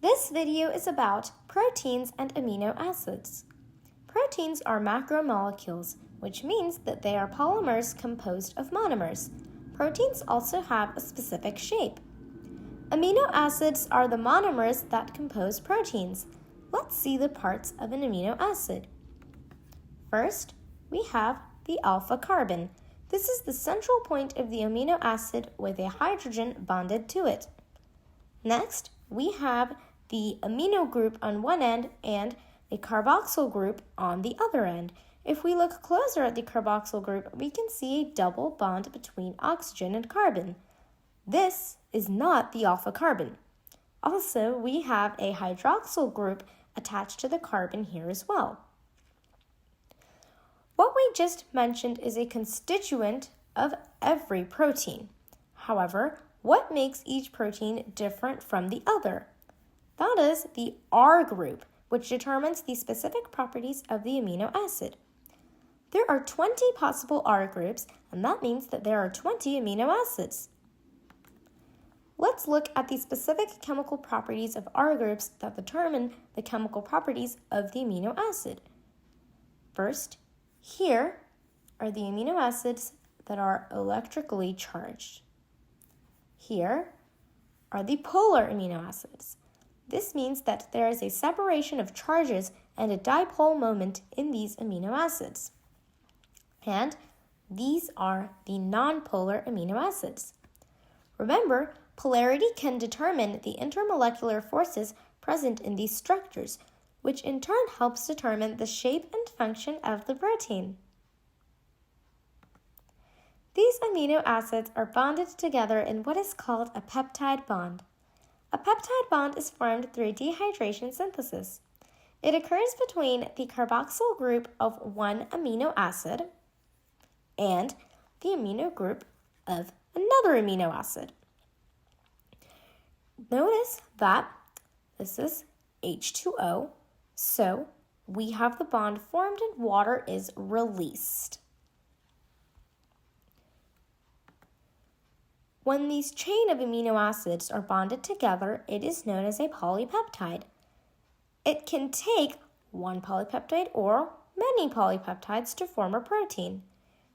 This video is about proteins and amino acids. Proteins are macromolecules, which means that they are polymers composed of monomers. Proteins also have a specific shape. Amino acids are the monomers that compose proteins. Let's see the parts of an amino acid. First, we have the alpha carbon. This is the central point of the amino acid with a hydrogen bonded to it. Next, we have the amino group on one end and a carboxyl group on the other end. If we look closer at the carboxyl group, we can see a double bond between oxygen and carbon. This is not the alpha carbon. Also, we have a hydroxyl group attached to the carbon here as well. What we just mentioned is a constituent of every protein. However, what makes each protein different from the other? That is the R group, which determines the specific properties of the amino acid. There are 20 possible R groups, and that means that there are 20 amino acids. Let's look at the specific chemical properties of R groups that determine the chemical properties of the amino acid. First, here are the amino acids that are electrically charged. Here are the polar amino acids. This means that there is a separation of charges and a dipole moment in these amino acids. And these are the nonpolar amino acids. Remember, polarity can determine the intermolecular forces present in these structures, which in turn helps determine the shape and function of the protein. These amino acids are bonded together in what is called a peptide bond. A peptide bond is formed through dehydration synthesis. It occurs between the carboxyl group of one amino acid and the amino group of another amino acid. Notice that this is H2O, so we have the bond formed and water is released. When these chain of amino acids are bonded together, it is known as a polypeptide. It can take one polypeptide or many polypeptides to form a protein.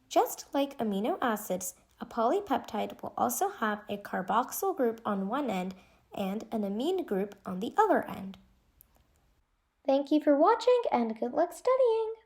Just like amino acids, a polypeptide will also have a carboxyl group on one end and an amine group on the other end. Thank you for watching and good luck studying!